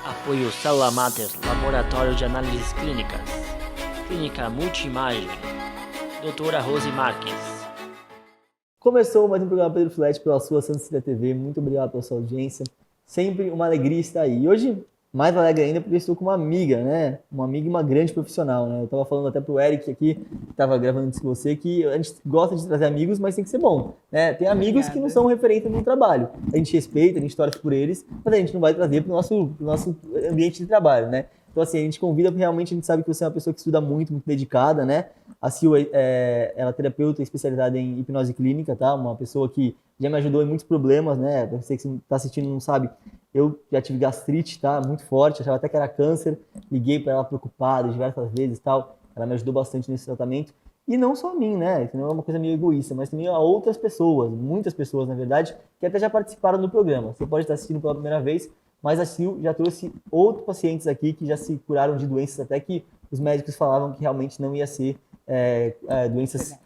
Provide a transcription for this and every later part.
Apoio Célula Mater, Laboratório de Análises Clínicas. Clínica Multimagem. Doutora Rose Marques. Começou mais um programa Pedro Filete pela sua Santa Cecília TV. Muito obrigado pela sua audiência. Sempre uma alegria estar aí. E hoje, mais alegre ainda, porque estou com uma amiga, né? Uma amiga e uma grande profissional, né? Eu estava falando até pro Eric aqui, que estava gravando isso com você, que a gente gosta de trazer amigos, mas tem que ser bom, né? Tem amigos que não são referência no trabalho. A gente respeita, a gente torce por eles, mas a gente não vai trazer pro nosso ambiente de trabalho, né? Então, assim, a gente convida porque realmente a gente sabe que você é uma pessoa que estuda muito, muito dedicada, né? A Sil, ela é terapeuta especializada em hipnose clínica, tá? Uma pessoa que já me ajudou em muitos problemas, né? Você que está assistindo não sabe, eu já tive gastrite, tá? Muito forte, achava até que era câncer. Liguei para ela preocupado diversas vezes, tal. Ela me ajudou bastante nesse tratamento. E não só a mim, né? Isso não é uma coisa meio egoísta, mas também a outras pessoas, muitas pessoas, na verdade, que até já participaram do programa. Você pode estar assistindo pela primeira vez, mas a Sil já trouxe outros pacientes aqui que já se curaram de doenças até que os médicos falavam que realmente não ia ser doenças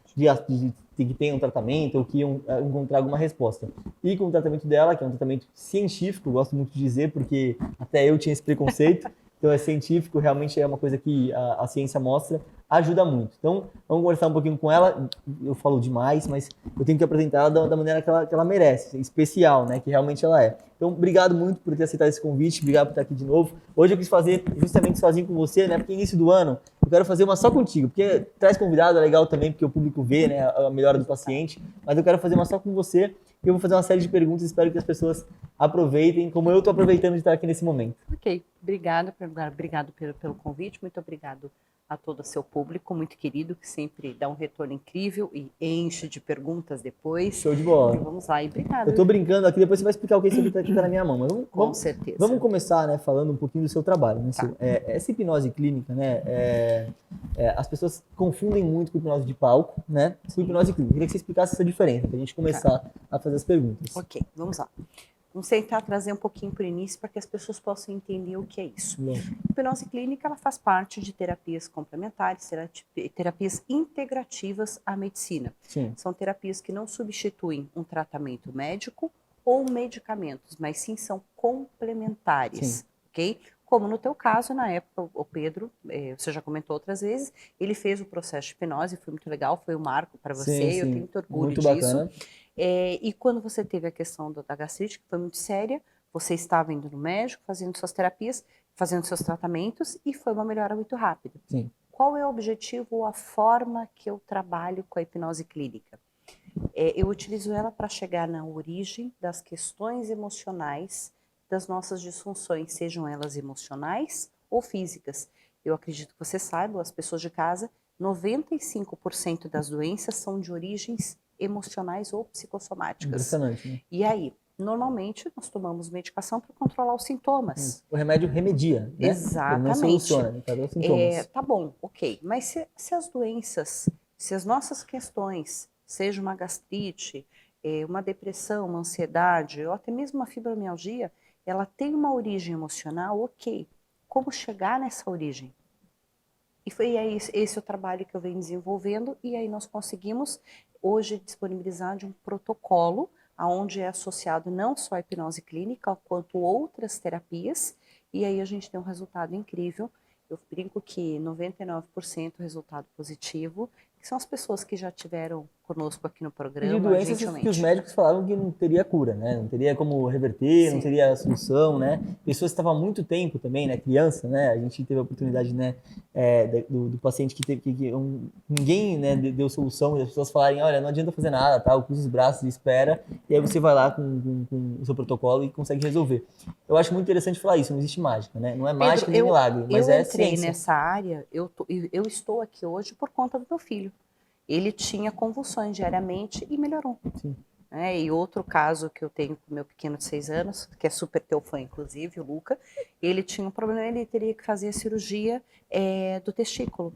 que tenham um tratamento ou que iam encontrar alguma resposta. E com o tratamento dela, que é um tratamento científico, gosto muito de dizer, porque até eu tinha esse preconceito, então é científico, realmente é uma coisa que a ciência mostra, ajuda muito. Então, vamos conversar um pouquinho com ela. Eu falo demais, mas eu tenho que apresentar ela da maneira que ela merece, especial, né, que realmente ela é. Então, obrigado muito por ter aceitado esse convite, obrigado por estar aqui de novo. Hoje eu quis fazer justamente sozinho com você, né, porque início do ano eu quero fazer uma só contigo, porque traz convidado, é legal também, porque o público vê, né, a melhora do paciente, mas eu quero fazer uma só com você e eu vou fazer uma série de perguntas, espero que as pessoas aproveitem, como eu estou aproveitando de estar aqui nesse momento. Ok, obrigado pelo convite, muito obrigado a todo o seu público, muito querido, que sempre dá um retorno incrível e enche de perguntas depois. Show de bola. Então, vamos lá, e obrigado. Eu tô brincando aqui, depois você vai explicar o que é isso aqui que tá na minha mão. Mas Com certeza. Vamos começar, né, falando um pouquinho do seu trabalho. Né, Tá. essa hipnose clínica, né, as pessoas confundem muito com hipnose de palco, né, com hipnose clínica. Eu queria que você explicasse essa diferença, pra gente começar a fazer as perguntas. Ok, vamos lá. Vamos tentar trazer um pouquinho para o início para que as pessoas possam entender o que é isso. A hipnose clínica ela faz parte de terapias complementares, terapias integrativas à medicina. Sim. São terapias que não substituem um tratamento médico ou medicamentos, mas sim são complementares, Sim. ok? Como no teu caso, na época, o Pedro, você já comentou outras vezes, ele fez o processo de hipnose, foi muito legal, foi um marco para você, Sim, eu sim. tenho muito orgulho Muito disso. bacana. E quando você teve a questão da gastrite, que foi muito séria, você estava indo no médico, fazendo suas terapias, fazendo seus tratamentos, e foi uma melhora muito rápida. Sim. Qual é o objetivo ou a forma que eu trabalho com a hipnose clínica? Eu utilizo ela para chegar na origem das questões emocionais das nossas disfunções, sejam elas emocionais ou físicas. Eu acredito que você saiba, as pessoas de casa, 95% das doenças são de origens emocionais ou psicossomáticas. Impressionante, né? E aí, normalmente, nós tomamos medicação para controlar os sintomas. O remédio remedia, né? Exatamente. Ele não soluciona, ele trata os sintomas. Tá bom, ok. Mas se as doenças, se as nossas questões, seja uma gastrite, uma depressão, uma ansiedade, ou até mesmo uma fibromialgia, ela tem uma origem emocional, ok. Como chegar nessa origem? E foi esse o trabalho que eu venho desenvolvendo, e aí nós conseguimos hoje disponibilizar de um protocolo onde é associado não só a hipnose clínica, quanto outras terapias, e aí a gente tem um resultado incrível. Eu brinco que 99% resultado positivo, que são as pessoas que já tiveram conosco aqui no programa. E de doenças que os médicos falavam que não teria cura, né? Não teria como reverter, Sim. Não teria solução, né? Pessoas que estavam há muito tempo também, né? Criança, né? A gente teve a oportunidade, né? Do paciente que teve ninguém, né, deu solução e as pessoas falarem, olha, não adianta fazer nada, tá? Cruza os braços e espera. E aí você vai lá com o seu protocolo e consegue resolver. Eu acho muito interessante falar isso, não existe mágica, né? Não é Pedro, mágica nem milagre, mas eu é entrei ciência. nessa área, eu estou aqui hoje por conta do meu filho. Ele tinha convulsões diariamente e melhorou. Sim. E outro caso que eu tenho com o meu pequeno de 6 anos, que é super teu fã, inclusive, o Luca, ele tinha um problema, ele teria que fazer a cirurgia do testículo.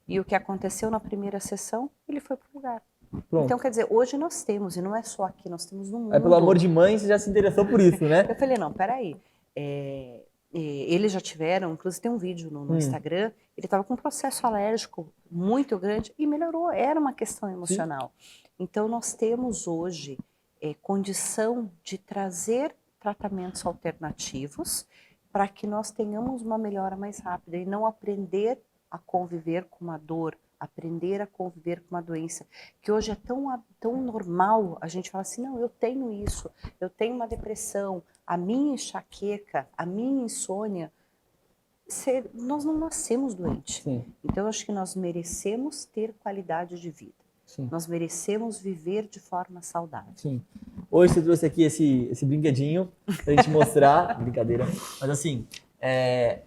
E o que aconteceu na primeira sessão, ele foi para o lugar. Pronto. Então, quer dizer, hoje nós temos, e não é só aqui, nós temos no mundo. Pelo amor de mãe, você já se interessou por isso, né? Eu falei, não, peraí. Eles já tiveram, inclusive tem um vídeo no Instagram, ele estava com um processo alérgico muito grande e melhorou, era uma questão emocional. Sim. Então nós temos hoje condição de trazer tratamentos alternativos para que nós tenhamos uma melhora mais rápida e não aprender a conviver com uma dor, aprender a conviver com uma doença, que hoje é tão normal. A gente fala assim, não, eu tenho isso, eu tenho uma depressão, a minha enxaqueca, a minha insônia. Nós não nascemos doentes. Sim. Então, eu acho que nós merecemos ter qualidade de vida. Sim. Nós merecemos viver de forma saudável. Sim. Hoje você trouxe aqui esse brinquedinho pra gente mostrar. Brincadeira. Mas assim,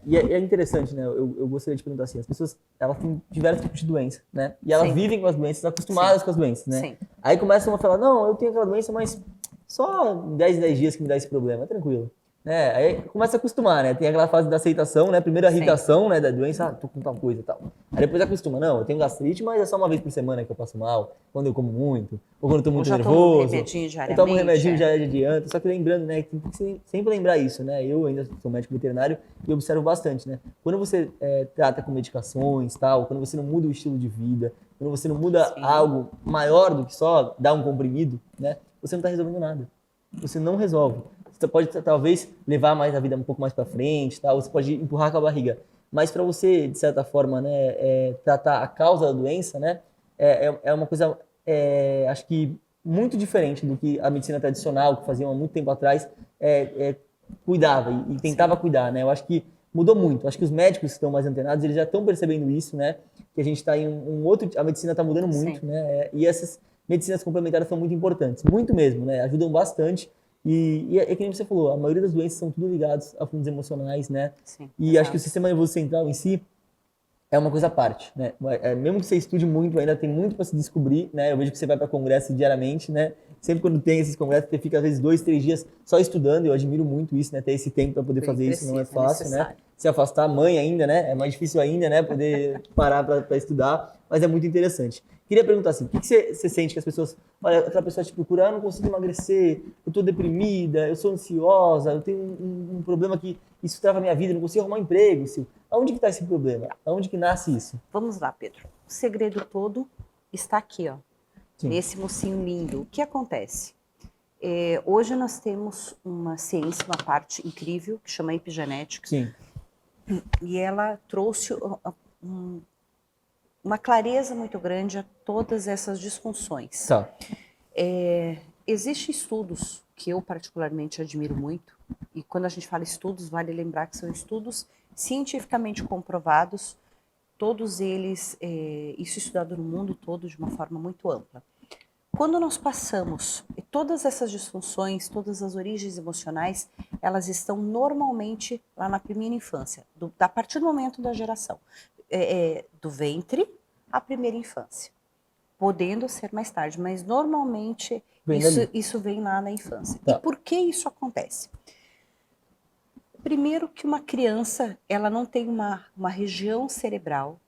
e é interessante, né? Eu gostaria de perguntar assim, as pessoas, elas têm diversos tipos de doença, né? E elas Sim. vivem com as doenças, acostumadas Sim. com as doenças, né? Sim. Aí começam a falar, não, eu tenho aquela doença, mas só 10 dias que me dá esse problema, tranquilo. Né? Aí começa a acostumar, né? Tem aquela fase da aceitação, né? Primeiro a irritação, né, da doença, tô com tal coisa e tal. Aí depois acostuma, não, eu tenho gastrite, mas é só uma vez por semana que eu passo mal, quando eu como muito, ou quando eu tô muito nervoso. Eu tomo um remedinho já adianta, só que lembrando, né, tem que sempre lembrar isso, né? Eu ainda sou médico veterinário e observo bastante, né? Quando você trata com medicações, tal, quando você não muda o estilo de vida, quando você não muda algo maior do que só dar um comprimido, né? Você não tá resolvendo nada. Você não resolve. Você pode talvez levar mais a vida um pouco mais para frente, tá? Você pode empurrar com a barriga. Mas para você, de certa forma, né, tratar a causa da doença, né, é uma coisa, acho que muito diferente do que a medicina tradicional, que fazia há muito tempo atrás, cuidava e tentava cuidar, né? Eu acho que mudou muito. Acho que os médicos que estão mais antenados, eles já estão percebendo isso, né? Que a gente está em um outro... A medicina está mudando muito, sim, né? E essas medicinas complementares são muito importantes. Muito mesmo, né? Ajudam bastante. E é que nem você falou, a maioria das doenças são tudo ligadas a fundos emocionais, né? Sim, e exato. Acho que o sistema nervoso central em si é uma coisa à parte, né? Mesmo que você estude muito, ainda tem muito para se descobrir, né? Eu vejo que você vai para congresso diariamente, né? Sempre quando tem esses congressos, você fica às vezes 2, 3 dias só estudando. Eu admiro muito isso, né? Ter esse tempo para poder fazer isso não é fácil, né? Se afastar, mãe ainda, né? É mais difícil ainda, né? Poder parar para estudar, mas é muito interessante. Queria perguntar assim, o que você sente que as pessoas, olha, aquela pessoa te procura, eu não consigo emagrecer, eu tô deprimida, eu sou ansiosa, eu tenho um problema que isso trava a minha vida, eu não consigo arrumar um emprego, Sil. Aonde que está esse problema? Aonde que nasce isso? Vamos lá, Pedro. O segredo todo está aqui, ó. Sim. Nesse mocinho lindo. O que acontece? Hoje nós temos uma ciência, uma parte incrível, que chama epigenética. Sim. E ela trouxe uma clareza muito grande a todas essas disfunções. Tá. Existem estudos que eu particularmente admiro muito, e quando a gente fala estudos, vale lembrar que são estudos cientificamente comprovados, todos eles, isso estudado no mundo todo de uma forma muito ampla. Quando nós passamos, todas essas disfunções, todas as origens emocionais, elas estão normalmente lá na primeira infância, a partir do momento da geração, do ventre à primeira infância, podendo ser mais tarde, mas normalmente isso vem lá na infância. Tá. E por que isso acontece? Primeiro que uma criança, ela não tem uma região cerebral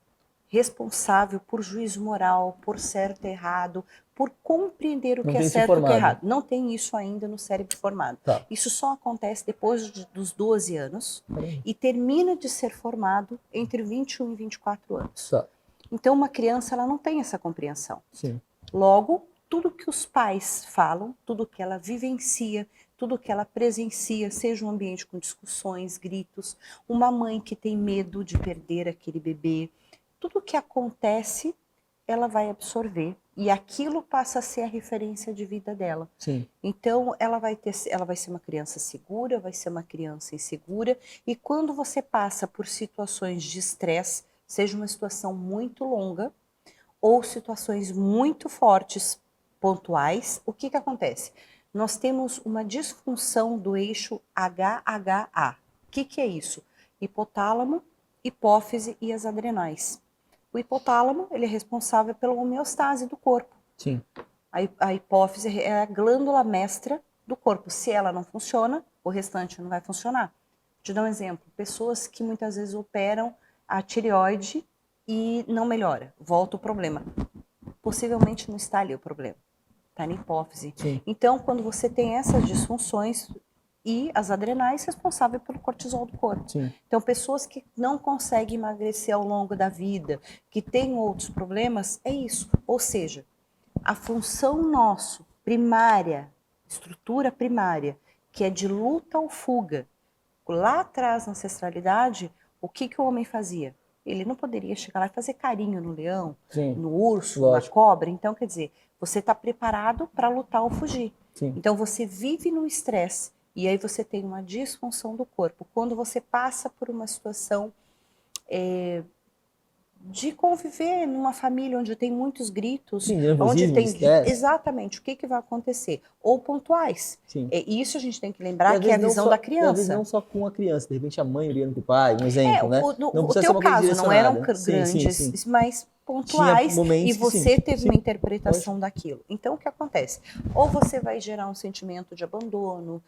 responsável por juízo moral, por certo e errado, por compreender o que é certo e o que é errado. Não tem isso ainda no cérebro formado. Tá. Isso só acontece depois dos 12 anos e termina de ser formado entre 21 e 24 anos. Tá. Então, uma criança, ela não tem essa compreensão. Sim. Logo, tudo que os pais falam, tudo que ela vivencia, tudo que ela presencia, seja um ambiente com discussões, gritos, uma mãe que tem medo de perder aquele bebê, tudo que acontece, ela vai absorver e aquilo passa a ser a referência de vida dela. Sim. Então, ela vai ser uma criança segura, vai ser uma criança insegura, e quando você passa por situações de estresse, seja uma situação muito longa ou situações muito fortes, pontuais, o que acontece? Nós temos uma disfunção do eixo HHA. O que é isso? Hipotálamo, hipófise e as adrenais. O hipotálamo, ele é responsável pela homeostase do corpo. Sim. A hipófise é a glândula mestra do corpo. Se ela não funciona, o restante não vai funcionar. Vou te dar um exemplo. Pessoas que muitas vezes operam a tireoide e não melhora. Volta o problema. Possivelmente não está ali o problema. Está na hipófise. Sim. Então, quando você tem essas disfunções e as adrenais responsáveis pelo cortisol do corpo. Sim. Então, pessoas que não conseguem emagrecer ao longo da vida, que têm outros problemas, é isso. Ou seja, a função primária, estrutura primária, que é de luta ou fuga, Lá atrás, na ancestralidade, o que o homem fazia? Ele não poderia chegar lá e fazer carinho no leão, Sim. no urso, Lógico. na cobra. Então, quer dizer, você está preparado para lutar ou fugir. Sim. Então, você vive no estresse e aí você tem uma disfunção do corpo. Quando você passa por uma situação de conviver numa família onde tem muitos gritos, Sim, onde nervosismo, tem estresse. exatamente o que vai acontecer, ou pontuais. Sim. E isso a gente tem que E lembrar às que é a vezes não visão só- da e às vezes criança. não só com a criança, de repente a mãe brigando com o pai, um exemplo, né? Não O precisa ser teu uma coisa caso não eram direcionada. Sim, grandes, sim, sim. mas Tinha pontuais, momentos e que você sim. teve Sim. uma interpretação daquilo. Então, o que acontece? Ou você vai gerar um sentimento de abandono,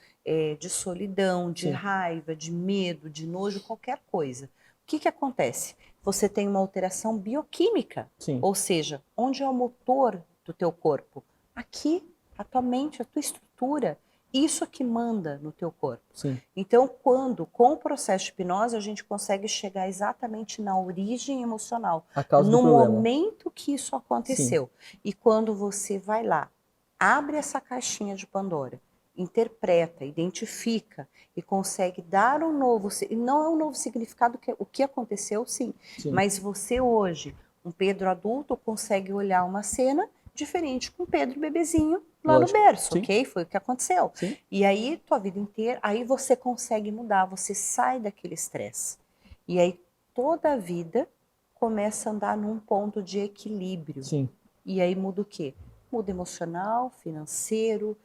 de solidão, de Sim. raiva, de medo, de nojo, qualquer coisa. O que acontece? Você tem uma alteração bioquímica, Sim. ou seja, onde é o motor do teu corpo? Aqui, a tua mente, a tua estrutura, isso que manda no teu corpo. Sim. Então, com o processo de hipnose, a gente consegue chegar exatamente na origem emocional, A causa do no problema. momento que isso aconteceu. E quando você vai lá, abre essa caixinha de Pandora, interpreta, identifica e consegue dar um novo, não é um novo significado, o que aconteceu, sim, Sim. mas você hoje, um Pedro adulto, consegue olhar uma cena diferente com o Pedro bebezinho lá Lógico. no berço, Sim. ok? Foi o que aconteceu. Sim. E aí, tua vida inteira, aí você consegue mudar, você sai daquele estresse. E aí, toda a vida começa a andar num ponto de equilíbrio. Sim. E aí muda o quê? Muda emocional, financeiro,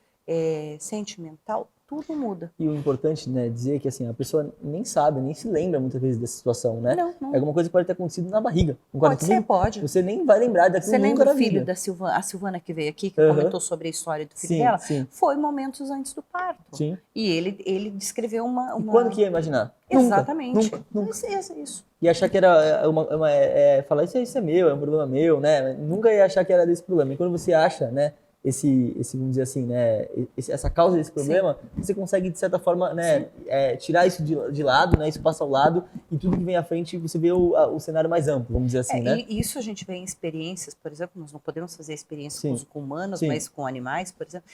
sentimental, tudo muda. E o importante, né, dizer que assim, a pessoa nem sabe, nem se lembra muitas vezes dessa situação, né? Não. É alguma coisa que pode ter acontecido na barriga. Concorda Pode ser, comigo? pode. Você nem vai lembrar daquilo Você nunca lembra na o filho vida. da Silvana, a Silvana que veio aqui, que Aham. comentou sobre a história do filho Sim, dela? sim. Foi momentos antes do parto. Sim. E ele descreveu uma... E quando que ia imaginar? Exatamente. Nunca. Isso. E achar que era falar isso é meu, é um problema meu, né? Nunca ia achar que era desse problema. E quando você acha, né, vamos dizer assim, né, essa causa desse problema, você consegue de certa forma, né, tirar isso de lado, né? Isso passa ao lado e tudo que vem à frente você vê o cenário mais amplo, vamos dizer assim, né? E isso a gente vê em experiências, por exemplo, nós não podemos fazer experiências Sim. com humanos, Sim. mas com animais, por exemplo.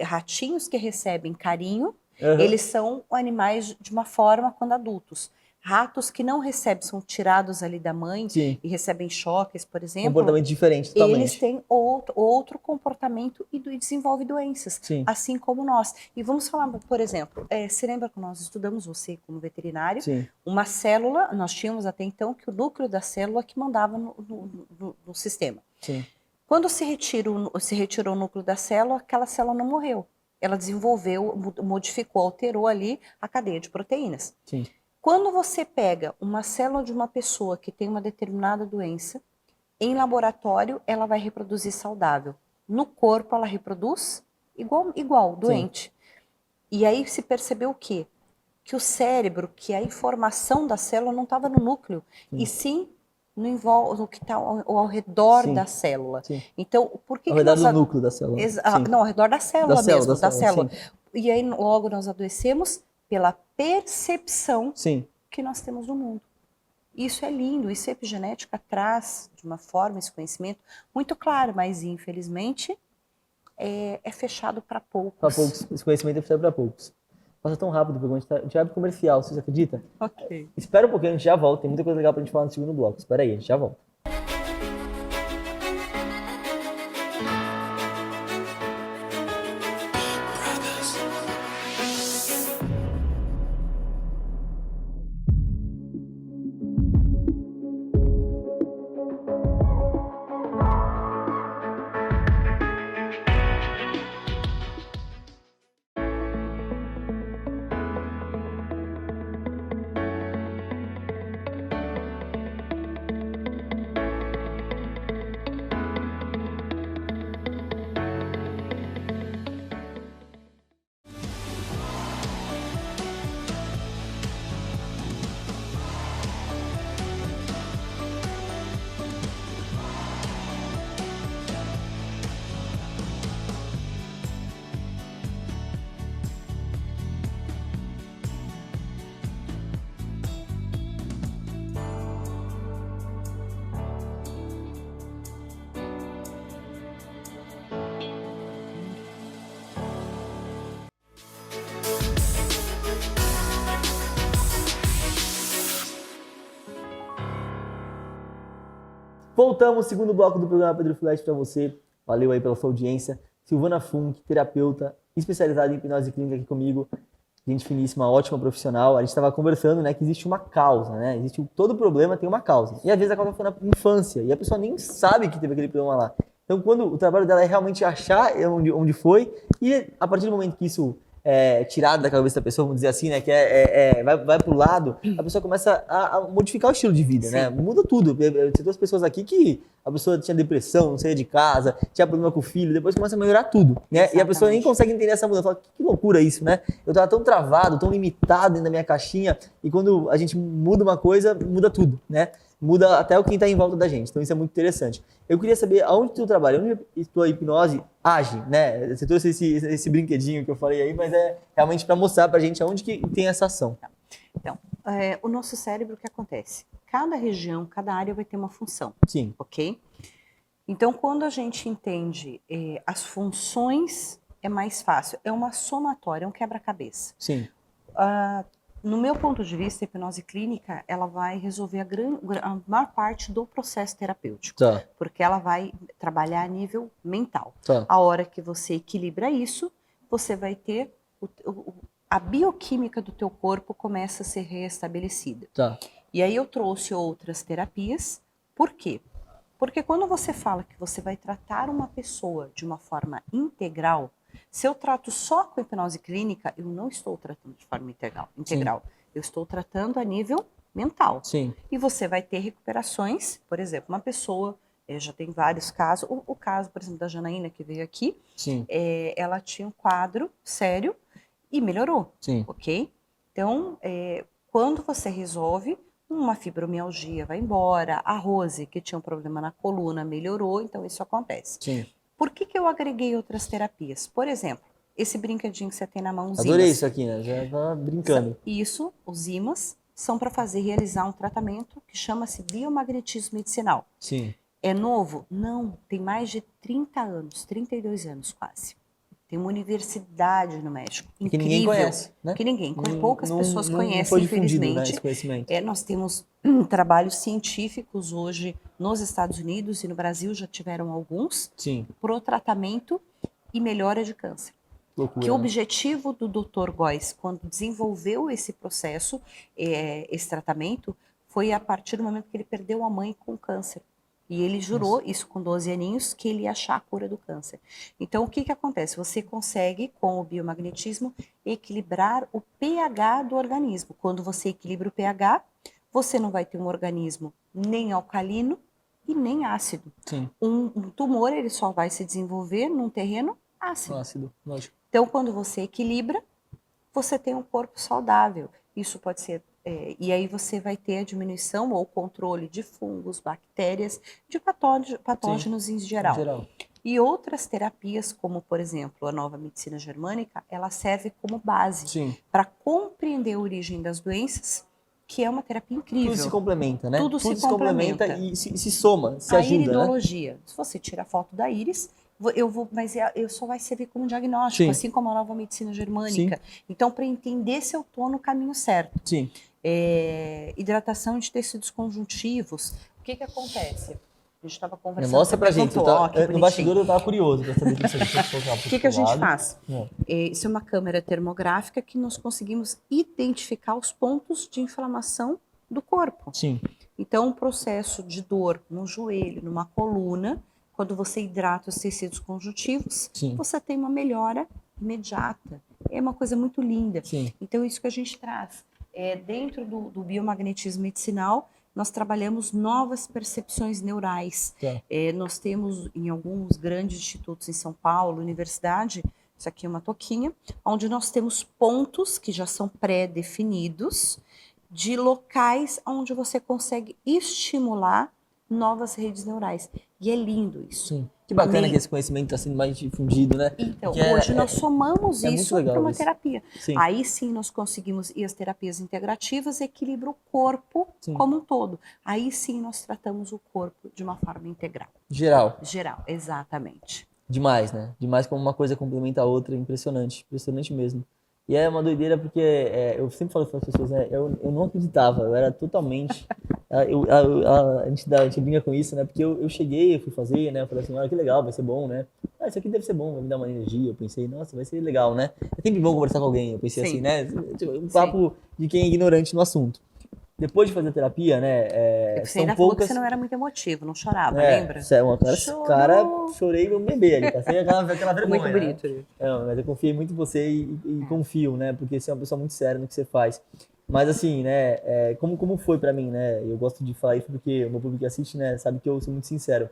Ratinhos que recebem carinho, Aham. eles são animais de uma forma quando adultos. Ratos que não recebem, são tirados ali da mãe Sim. e recebem choques, por exemplo. Comportamento diferente, totalmente. Eles têm outro comportamento e desenvolvem doenças, Sim. assim como nós. E vamos falar, por exemplo, você lembra que nós estudamos, você como veterinário, Sim. uma célula, nós tínhamos até então que o núcleo da célula que mandava no sistema. Sim. Quando se retirou o núcleo da célula, aquela célula não morreu. Ela desenvolveu, modificou, alterou ali a cadeia de proteínas. Sim. Quando você pega uma célula de uma pessoa que tem uma determinada doença, em laboratório ela vai reproduzir saudável. No corpo ela reproduz igual doente. E aí se percebeu o quê? Que o cérebro, que a informação da célula não estava no núcleo, e sim no que está ao redor Sim. da célula. Sim. Então, por que Ao que redor nós... do núcleo da célula. Sim. Não, ao redor da célula mesmo, da célula. Sim. E aí logo nós adoecemos pela percepção Sim. que nós temos do mundo. Isso é lindo, isso a epigenética traz de uma forma esse conhecimento muito claro, mas infelizmente é fechado para poucos. Para poucos. Esse conhecimento é fechado para poucos. Passa tão rápido, porque a gente vai pro comercial, vocês acreditam? Ok. Espera um pouquinho, a gente já volta. Tem muita coisa legal pra gente falar no segundo bloco. Espera aí, a gente já volta. Voltamos, segundo bloco do programa Pedro Flash para você. Valeu aí pela sua audiência. Silvana Funk, terapeuta especializada em hipnose clínica aqui comigo. Gente finíssima, ótima profissional. A gente estava conversando, né, que existe uma causa, né? Todo problema tem uma causa. E às vezes a causa foi na infância e a pessoa nem sabe que teve aquele problema lá. Então, quando o trabalho dela é realmente achar onde foi, e a partir do momento que isso é tirado da cabeça da pessoa, vamos dizer assim, né, que vai pro lado, a pessoa começa a modificar o estilo de vida, né? Muda tudo. Tem duas pessoas aqui que a pessoa tinha depressão, não saía de casa, tinha problema com o filho, depois começa a melhorar tudo, né? Exatamente. E a pessoa nem consegue entender essa mudança. Fala, que loucura isso, né? Eu tava tão travado, tão limitado dentro da minha caixinha, e quando a gente muda uma coisa, muda tudo, né? Muda até o quem está em volta da gente. Então isso é muito interessante. Eu queria saber aonde tu trabalha, onde a tua hipnose age, né? Você trouxe esse brinquedinho que eu falei aí, mas é realmente para mostrar para a gente aonde que tem essa ação. Então, o nosso cérebro, o que acontece? Cada região, cada área vai ter uma função. Sim. Ok? Então, quando a gente entende as funções, é mais fácil. É uma somatória, é um quebra-cabeça. Sim. No meu ponto de vista, a hipnose clínica, ela vai resolver a maior parte do processo terapêutico. Tá. Porque ela vai trabalhar a nível mental. Tá. A hora que você equilibra isso, você vai ter a bioquímica do teu corpo começa a ser reestabelecida. Tá. E aí eu trouxe outras terapias. Por quê? Porque quando você fala que você vai tratar uma pessoa de uma forma integral, se eu trato só com hipnose clínica, eu não estou tratando de forma integral. Eu estou tratando a nível mental. Sim. E você vai ter recuperações, por exemplo, uma pessoa, já tem vários casos, o caso, por exemplo, da Janaína que veio aqui, Sim. Ela tinha um quadro sério e melhorou. Sim. Ok? Então, quando você resolve, uma fibromialgia vai embora, a Rose, que tinha um problema na coluna, melhorou, então isso acontece. Sim. Por que eu agreguei outras terapias? Por exemplo, esse brinquedinho que você tem na mão, os Adorei ímãs. isso aqui, né? Já tava brincando. Isso, os ímãs, são para realizar um tratamento que chama-se biomagnetismo medicinal. Sim. É novo? Não, tem mais de 30 anos, 32 anos quase. Tem uma universidade no México, incrível. Que ninguém conhece, né? Que ninguém, poucas pessoas conhecem, não foi difundido, né, infelizmente. esse conhecimento. Nós temos trabalhos científicos hoje nos Estados Unidos e no Brasil, já tiveram alguns, para o tratamento e melhora de câncer. Loucura, que o né? objetivo do Dr. Góes, quando desenvolveu esse processo, esse tratamento, foi a partir do momento que ele perdeu a mãe com câncer. E ele jurou, isso com 12 aninhos, que ele ia achar a cura do câncer. Então, o que acontece? Você consegue, com o biomagnetismo, equilibrar o pH do organismo. Quando você equilibra o pH, você não vai ter um organismo nem alcalino e nem ácido. Sim. Um tumor, ele só vai se desenvolver num terreno ácido. Ácido, lógico. Então, quando você equilibra, você tem um corpo saudável. Isso pode ser... e aí você vai ter a diminuição ou controle de fungos, bactérias, de patógenos em geral. E outras terapias, como, por exemplo, a nova medicina germânica, ela serve como base para compreender a origem das doenças, que é uma terapia incrível. Tudo se complementa, né? Tudo se complementa e se soma, se a ajuda, iridologia. Né? Se você tira a foto da íris, mas só vai servir como diagnóstico, assim como a nova medicina germânica. Sim. Então, para entender se eu estou no caminho certo. Sim. Hidratação de tecidos conjuntivos. O que acontece? A gente estava conversando. Mostra pra gente. No bastidor eu estava curioso para saber o que você colocar. O que a gente faz? Isso é uma câmera termográfica que nós conseguimos identificar os pontos de inflamação do corpo. Sim. Então, um processo de dor no joelho, numa coluna, quando você hidrata os tecidos conjuntivos, você tem uma melhora imediata. É uma coisa muito linda. Sim. Então, isso que a gente traz. Dentro do biomagnetismo medicinal, nós trabalhamos novas percepções neurais. Nós temos em alguns grandes institutos em São Paulo, universidade, isso aqui é uma toquinha, onde nós temos pontos que já são pré-definidos de locais onde você consegue estimular novas redes neurais. E é lindo isso. Sim. Que bacana que esse conhecimento está sendo mais difundido, né? Então, hoje nós somamos isso para uma terapia. Sim. Aí sim nós conseguimos, e as terapias integrativas equilibram o corpo como um todo. Aí sim nós tratamos o corpo de uma forma integral. Geral, exatamente. Demais, né? Demais como uma coisa complementa a outra, impressionante mesmo. E é uma doideira porque eu sempre falo para as pessoas, né? Eu não acreditava, eu era totalmente A gente brinca com isso, né? Porque eu cheguei, eu fui fazer, né? Eu falei assim, olha que legal, vai ser bom, né? Ah, isso aqui deve ser bom, vai me dar uma energia. Eu pensei, nossa, vai ser legal, né? É sempre bom conversar com alguém. Eu pensei assim, Sim. né? Tipo, um papo de quem é ignorante no assunto. Depois de fazer terapia, né? Você São ainda falou que poucas. você não era muito emotivo, não chorava, lembra? Cara, Chorou. chorei meu bebê ali, passei aquela vergonha, Muito né? bonito. Né? Mas eu confiei muito em você e confio, né? Porque você é uma pessoa muito séria no que você faz. Mas assim, né? Como foi pra mim, né? Eu gosto de falar isso porque o meu público que assiste, né? Sabe que eu sou muito sincero.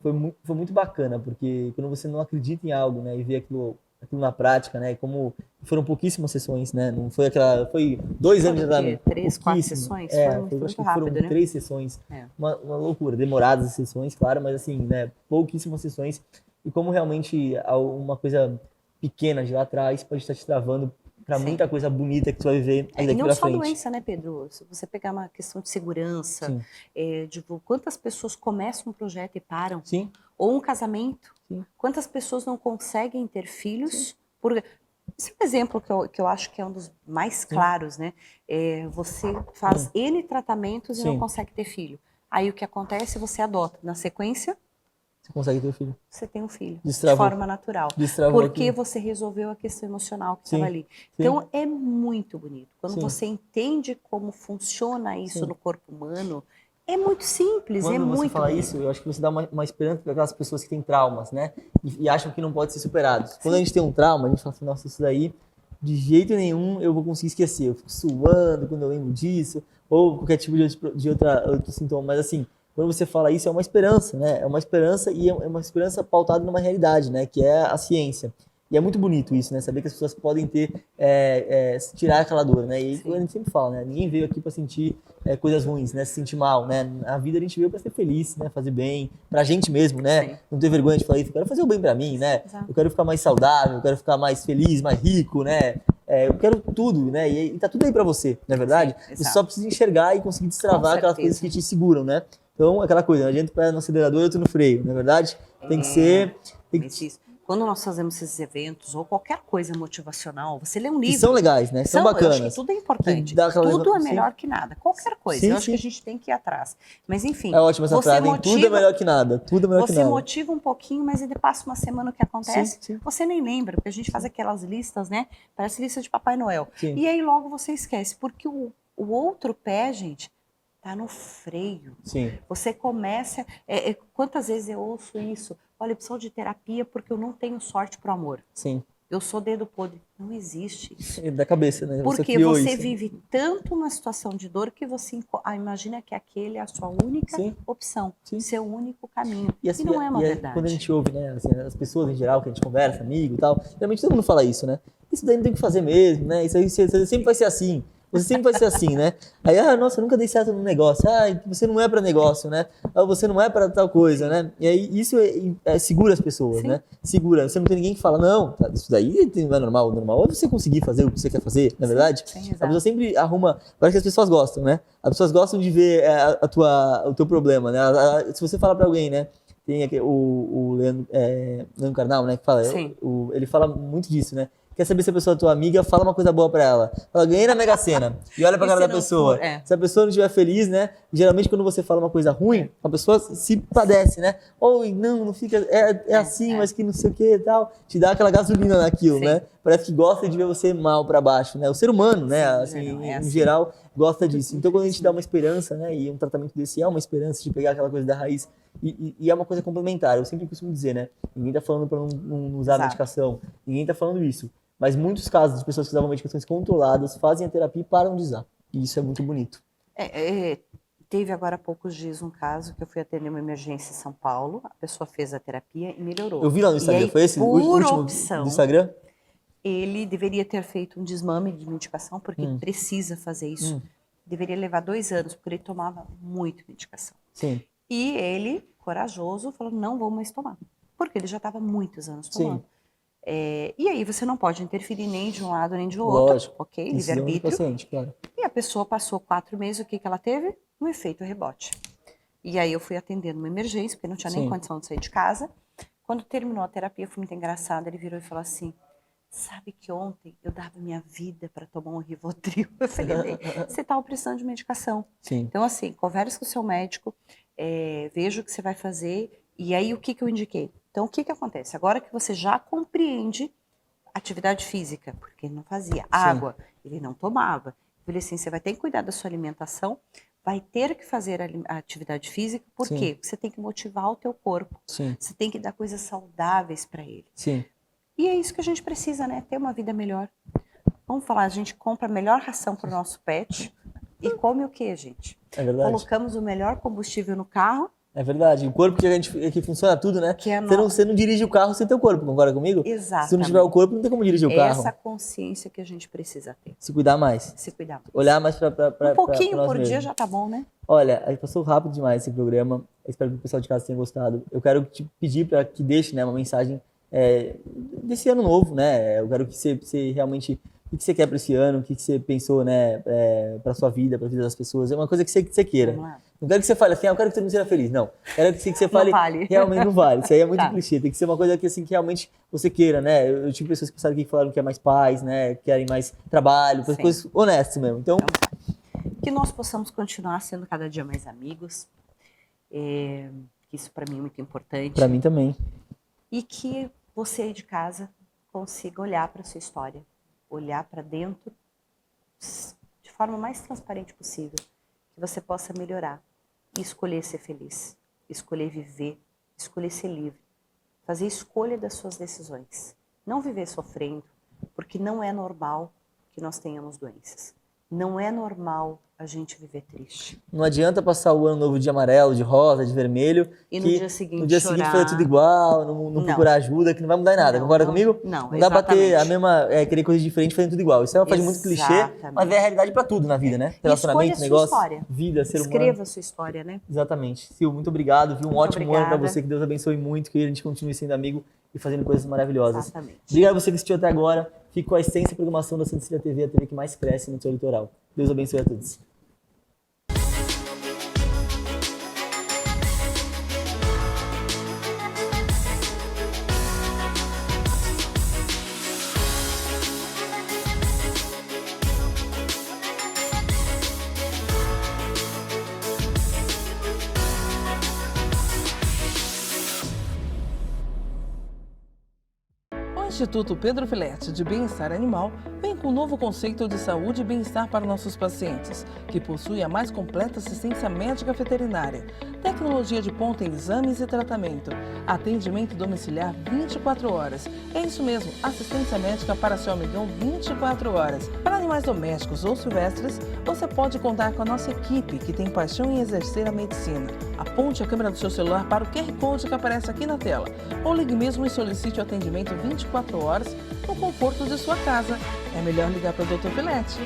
Foi muito bacana, porque quando você não acredita em algo, né? E vê aquilo na prática, né? Como foram pouquíssimas sessões, né? Não foi foi 2 anos de Foram o quê? tratamento. 3, 4 Pouquíssimo. sessões? Foi Acho muito que foram rápido, né? 3 sessões. É. Uma loucura, demoradas as sessões, claro, mas assim, né? Pouquíssimas sessões. E como realmente uma coisa pequena de lá atrás pode estar te travando para Sim. muita coisa bonita que tu vai viver aí E daqui não pra só frente. doença, né, Pedro? Se você pegar uma questão de segurança, Sim. de quantas pessoas começam um projeto e param, Sim. ou um casamento, Sim. quantas pessoas não conseguem ter filhos por... Esse é um exemplo que eu acho que é um dos mais claros, né? Você faz N tratamentos e não consegue ter filho. Aí o que acontece? Você adota. Na sequência, Você consegue ter filho. você tem um filho. Destravou. De forma natural. Destravou Porque aquilo. você resolveu a questão emocional que Sim, estava ali. sim. Então é muito bonito. Quando Sim. você entende como funciona isso Sim. no corpo humano, é muito simples, é Quando você muito fala bonito. isso, eu acho que você dá uma esperança para aquelas pessoas que têm traumas, né? E acham que não pode ser superados. Quando a gente tem um trauma, a gente fala assim, nossa, isso daí, de jeito nenhum eu vou conseguir esquecer. Eu fico suando quando eu lembro disso, ou qualquer tipo de outro sintoma. Mas assim, quando você fala isso, é uma esperança, né? É uma esperança e é uma esperança pautada numa realidade, né? Que é a ciência. E é muito bonito isso, né? Saber que as pessoas podem tirar aquela dor, né? E a gente sempre fala, né? Ninguém veio aqui para sentir coisas ruins, né? Se sentir mal, né? A vida a gente veio para ser feliz, né? Fazer bem, pra gente mesmo, né? Sim. Não ter vergonha de falar isso. Eu quero fazer o bem pra mim, né? Exato. Eu quero ficar mais saudável, eu quero ficar mais feliz, mais rico, né? Eu quero tudo, né? E tá tudo aí pra você, não é verdade? Sim, você exato. só precisa enxergar e conseguir destravar aquelas coisas que te seguram, né? Então, aquela coisa, não adianta o pé no acelerador e outro no freio, não é verdade? Tem que ser... Isso. Quando nós fazemos esses eventos ou qualquer coisa motivacional, você lê um livro. Que são legais, né? São bacanas. Eu acho que tudo é importante. dá aquela Tudo é sim. melhor que nada. Qualquer coisa. Sim, eu acho sim. que a gente tem que ir atrás. Mas enfim. É ótima essa frase, hein? Tudo é melhor que nada. Tudo é melhor que Você nada. motiva um pouquinho, mas ele passa uma semana o que acontece, Sim. você nem lembra, porque a gente faz aquelas listas, né? Parece lista de Papai Noel. Sim. E aí logo você esquece, porque o outro pé, gente, tá no freio. Sim. Você começa... quantas vezes eu ouço isso? Olha, eu preciso de terapia porque eu não tenho sorte pro amor. Sim. Eu sou dedo podre. Não existe isso. É da cabeça, né? Porque você vive tanto uma situação de dor que você imagina que aquele é a sua única opção, seu único caminho. E, assim, não é uma verdade. Quando a gente ouve, né, assim, as pessoas em geral, que a gente conversa, amigo e tal, realmente todo mundo fala isso, né? Isso daí não tem que fazer mesmo, né? Isso aí sempre vai ser assim. Você sempre vai ser assim, né? Aí, nossa, eu nunca dei certo no negócio. Você não é pra negócio, né? Você não é pra tal coisa, né? E aí isso segura as pessoas, né? Segura. Você não tem ninguém que fala, não, tá, isso daí não é normal. O normal é você conseguir fazer o que você quer fazer, não é verdade? Sim, a pessoa sempre arruma... Parece que as pessoas gostam, né? As pessoas gostam de ver o teu problema, né? Se você fala pra alguém, né? Tem aqui, o Leandro Carnal, né? Que fala, ele fala muito disso, né? Quer saber se a pessoa é tua amiga, fala uma coisa boa pra ela. Fala, ganhei na Mega Sena. E olha pra cara da pessoa. Se a pessoa não estiver feliz, né? Geralmente quando você fala uma coisa ruim, a pessoa se padece, né? Ou não fica... assim, mas que não sei o que e tal. Te dá aquela gasolina naquilo, né? Parece que gosta de ver você mal pra baixo, né? O ser humano, né? Assim, em geral, gosta disso. Então quando a gente dá uma esperança, né? E um tratamento desse é uma esperança de pegar aquela coisa da raiz. E é uma coisa complementar. Eu sempre costumo dizer, né? Ninguém tá falando pra não usar medicação. Ninguém tá falando isso. Mas muitos casos de pessoas que usavam medicações controladas fazem a terapia e param de usar. E isso é muito bonito. Teve agora há poucos dias um caso que eu fui atender uma emergência em São Paulo, a pessoa fez a terapia e melhorou. Eu vi lá no Instagram, aí, foi esse último do Instagram? Ele deveria ter feito um desmame de medicação, porque precisa fazer isso. Deveria levar 2 anos, porque ele tomava muito medicação. Sim. E ele, corajoso, falou, não vou mais tomar. Porque ele já estava muitos anos tomando. Sim. E aí você não pode interferir nem de um lado nem de outro. Lógico. Ok? Livre-arbítrio. Claro. E a pessoa passou 4 meses, o que ela teve? Um efeito rebote. E aí eu fui atendendo uma emergência, porque não tinha nem condição de sair de casa. Quando terminou a terapia, foi muito engraçado, ele virou e falou assim, sabe que ontem eu dava minha vida para tomar um Rivotril. Eu falei, bem, você estava precisando de medicação. Sim. Então, assim, converse com o seu médico, veja o que você vai fazer, e aí o que eu indiquei? Então, o que acontece? Agora que você já compreende atividade física, porque ele não fazia água, ele não tomava. Eu falei assim, você vai ter que cuidar da sua alimentação, vai ter que fazer a atividade física, por quê? Porque você tem que motivar o teu corpo, você tem que dar coisas saudáveis para ele. Sim. E é isso que a gente precisa, né? Ter uma vida melhor. Vamos falar, a gente compra a melhor ração para o nosso pet e come o quê, gente? É verdade. Colocamos o melhor combustível no carro. É verdade. O corpo que funciona tudo, né? Que é Você não dirige o carro sem teu corpo, concorda comigo? Exatamente. Se não tiver o corpo, não tem como dirigir o carro. Essa consciência que a gente precisa ter. Se cuidar mais. Se cuidar mais. Olhar mais pra Um pouquinho pra nós por dia mesmos. já tá bom, né? Olha, aí passou rápido demais esse programa. Eu espero que o pessoal de casa tenha gostado. Eu quero te pedir para que deixe, né, uma mensagem desse ano novo, né? Eu quero que você realmente... O que você quer para esse ano? O que você pensou, né, para sua vida, para a vida das pessoas? É uma coisa que você queira. Vamos lá. Não quero que você fale assim, eu quero que todo mundo seja feliz. Não. Quero que você fale... Não vale. Realmente não vale. Isso aí é muito Tá. clichê. Tem que ser uma coisa que, assim, que realmente você queira, né? Eu tive pessoas que passaram aqui que falaram que é mais paz, né? Querem mais trabalho, Sim. coisas honestas mesmo. Então, Que nós possamos continuar sendo cada dia mais amigos. Que isso para mim é muito importante. para mim também. E que você aí de casa consiga olhar para sua história, olhar para dentro de forma mais transparente possível, que você possa melhorar e escolher ser feliz, escolher viver, escolher ser livre, fazer escolha das suas decisões, não viver sofrendo, porque não é normal que nós tenhamos doenças, não é normal a gente viver triste. Não adianta passar o ano novo de amarelo, de rosa, de vermelho. E no que dia seguinte no dia seguinte chorar. fazer tudo igual, não procurar ajuda, que não vai mudar em nada. Não, Concorda não, comigo? não, Não dá pra ter a exatamente. mesma, querer coisas diferentes fazendo tudo igual. Isso é uma frase muito clichê, Exatamente. mas é a realidade pra tudo na vida, né? Relacionamento, escolha a sua negócio, história. vida, ser humano. Escreva a sua história, né? Exatamente. Sil, muito obrigado, viu? Um Muito ótimo ano pra obrigada. você, que Deus abençoe muito, que a gente continue sendo amigo e fazendo coisas maravilhosas. Exatamente. Obrigado a você que assistiu até agora. Fique com a extensa programação da Santa Cecília TV, a TV que mais cresce no seu litoral. Deus abençoe a todos. O Instituto Pedro Filete de Bem-Estar Animal vem com um novo conceito de saúde e bem-estar para nossos pacientes, que possui a mais completa assistência médica veterinária, tecnologia de ponta em exames e tratamento, atendimento domiciliar 24 horas. É isso mesmo, assistência médica para seu amigão 24 horas. Para animais domésticos ou silvestres, você pode contar com a nossa equipe, que tem paixão em exercer a medicina. Aponte a câmera do seu celular para o QR Code que aparece aqui na tela, ou ligue mesmo e solicite o atendimento 24 horas no conforto de sua casa. É melhor ligar para o Dr. Filete.